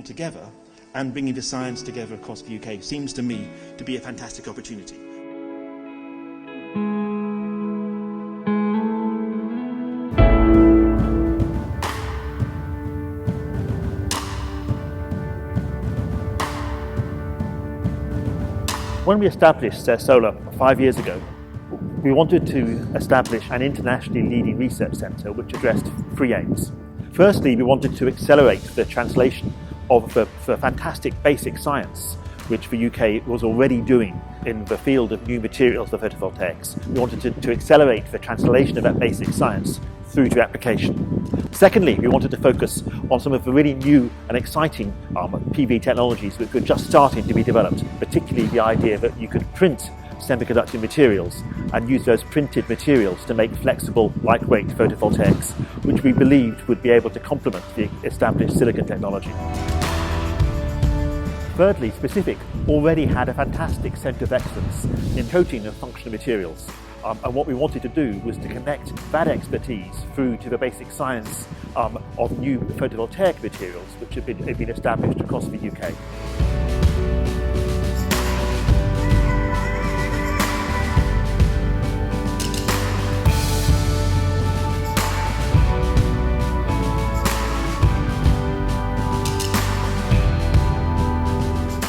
all together and bringing the science together across the UK seems to me to be a fantastic opportunity. When we established Sêr Solar 5 years ago, we wanted to establish an internationally leading research centre which addressed three aims. Firstly, we wanted to accelerate the translation of the fantastic basic science which the UK was already doing in the field of new materials for photovoltaics. We wanted to accelerate the translation of that basic science through to application. Secondly, we wanted to focus on some of the really new and exciting PV technologies which were just starting to be developed, particularly the idea that you could print semiconductor materials and use those printed materials to make flexible, lightweight photovoltaics, which we believed would be able to complement the established silicon technology. Thirdly, Specific already had a fantastic centre of excellence in coating of functional materials. And what we wanted to do was to connect that expertise through to the basic science of new photovoltaic materials which have been established across the UK.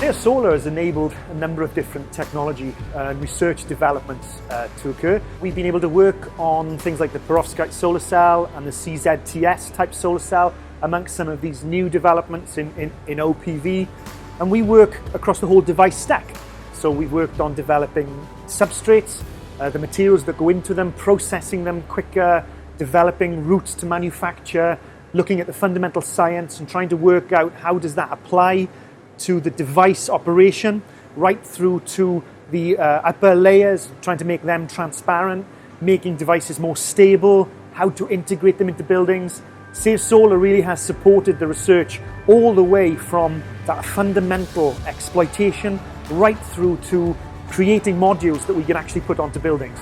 Sêr Solar has enabled a number of different technology and research developments to occur. We've been able to work on things like the perovskite solar cell and the CZTS type solar cell amongst some of these new developments in OPV. And we work across the whole device stack. So we've worked on developing substrates, the materials that go into them, processing them quicker, developing routes to manufacture, looking at the fundamental science and trying to work out how does that apply to the device operation, right through to the upper layers, trying to make them transparent, making devices more stable, how to integrate them into buildings. Sêr Solar really has supported the research all the way from that fundamental exploitation right through to creating modules that we can actually put onto buildings.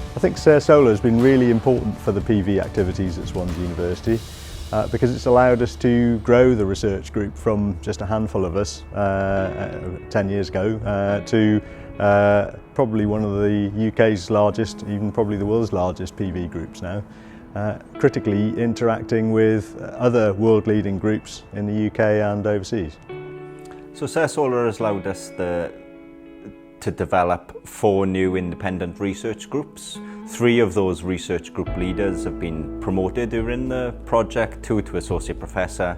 I think Sêr Solar has been really important for the PV activities at Swansea University because it's allowed us to grow the research group from just a handful of us 10 years ago to probably one of the UK's largest, even probably the world's largest PV groups now, critically interacting with other world-leading groups in the UK and overseas. So Sêr Solar has allowed us to develop 4 new independent research groups. 3 of those research group leaders have been promoted during the project, 2 to associate professor,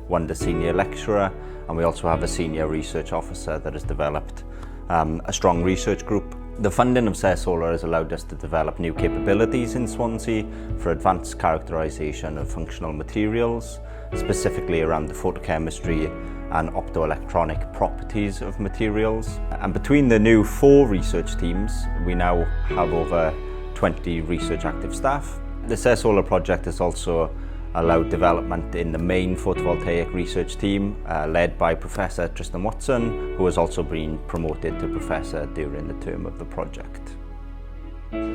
1 to senior lecturer, and we also have a senior research officer that has developed a strong research group. The funding of Sêr Solar has allowed us to develop new capabilities in Swansea for advanced characterisation of functional materials, specifically around the photochemistry and optoelectronic properties of materials. And between the new 4 research teams, we now have over 20 research active staff. The Sêr Solar project has also allowed development in the main photovoltaic research team, led by Professor Tristan Watson, who has also been promoted to Professor during the term of the project.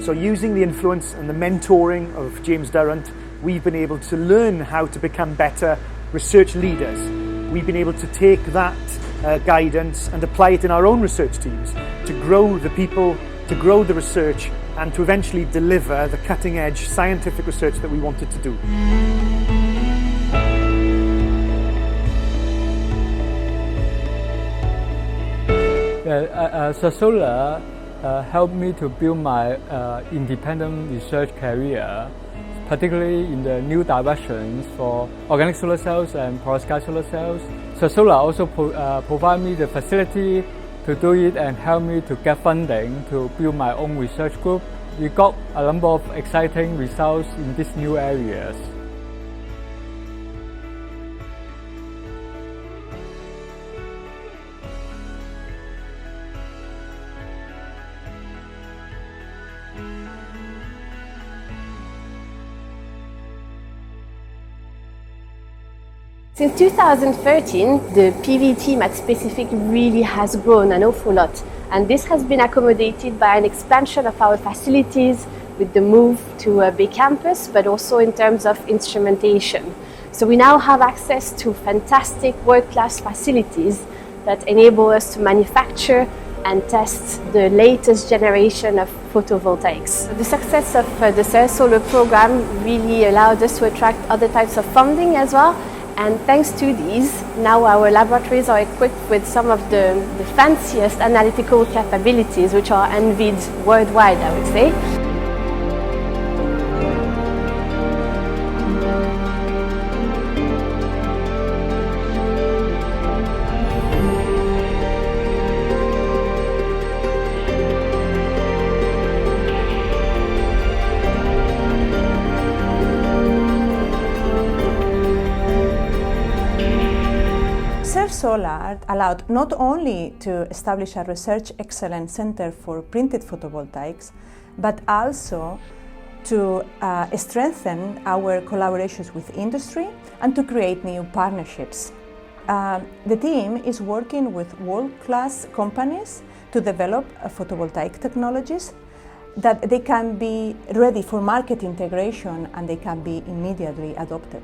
So using the influence and the mentoring of James Durrant, we've been able to learn how to become better research leaders. We've been able to take that guidance and apply it in our own research teams to grow the people, to grow the research, and to eventually deliver the cutting-edge scientific research that we wanted to do. Sêr Solar helped me to build my independent research career, particularly in the new directions for organic solar cells and perovskite solar cells. Sêr Solar also provide me the facility to do it and help me to get funding to build my own research group. We got a number of exciting results in these new areas. Since 2013, the PV team at Specific really has grown an awful lot, and this has been accommodated by an expansion of our facilities with the move to a big campus, but also in terms of instrumentation. So we now have access to fantastic world-class facilities that enable us to manufacture and test the latest generation of photovoltaics. The success of the Sêr Solar program really allowed us to attract other types of funding as well. And thanks to these, now our laboratories are equipped with some of the fanciest analytical capabilities, which are envied worldwide, I would say. Sêr Solar allowed not only to establish a research excellence center for printed photovoltaics, but also to strengthen our collaborations with industry and to create new partnerships. The team is working with world-class companies to develop photovoltaic technologies that they can be ready for market integration and they can be immediately adopted.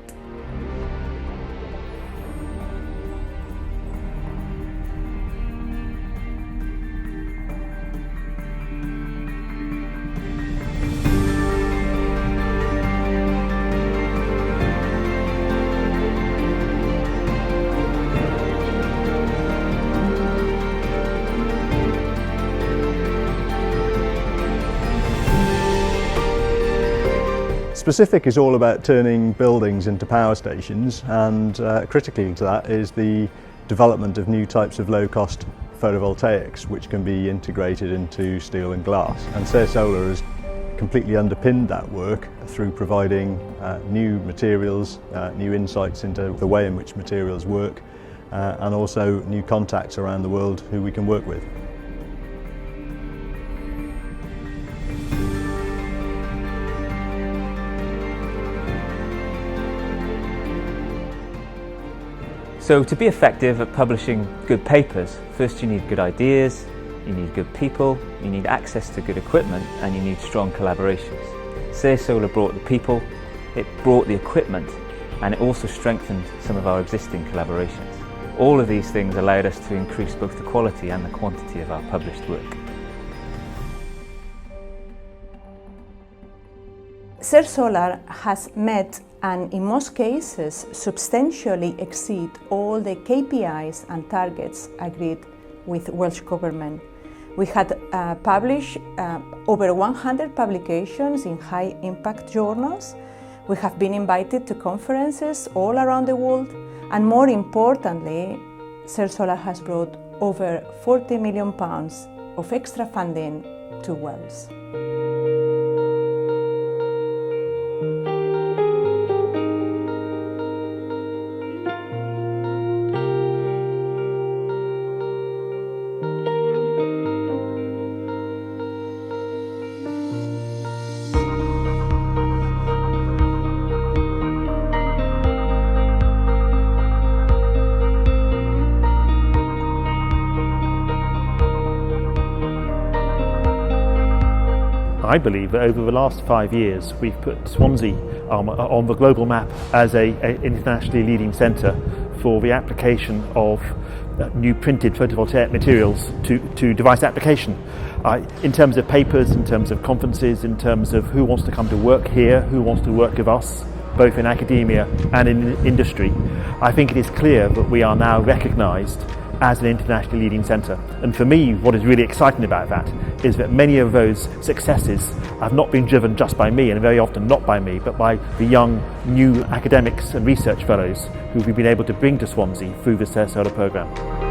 Specific is all about turning buildings into power stations, and critically to that is the development of new types of low-cost photovoltaics which can be integrated into steel and glass. And Sêr Solar has completely underpinned that work through providing new materials, new insights into the way in which materials work, and also new contacts around the world who we can work with. So to be effective at publishing good papers, first you need good ideas, you need good people, you need access to good equipment, and you need strong collaborations. Sêr Solar brought the people, it brought the equipment, and it also strengthened some of our existing collaborations. All of these things allowed us to increase both the quality and the quantity of our published work. Sêr Solar has met and in most cases substantially exceed all the KPIs and targets agreed with Welsh Government. We had published over 100 publications in high impact journals. We have been invited to conferences all around the world, and more importantly, Sêr Solar has brought over £40 million of extra funding to Wales. I believe that over the last 5 years we've put Swansea on the global map as an internationally leading centre for the application of new printed photovoltaic materials to device application. In terms of papers, in terms of conferences, in terms of who wants to come to work here, who wants to work with us, both in academia and in industry, I think it is clear that we are now recognised as an internationally leading centre. And for me, what is really exciting about that is that many of those successes have not been driven just by me, and very often not by me, but by the young, new academics and research fellows who we've been able to bring to Swansea through the Sêr Solar programme.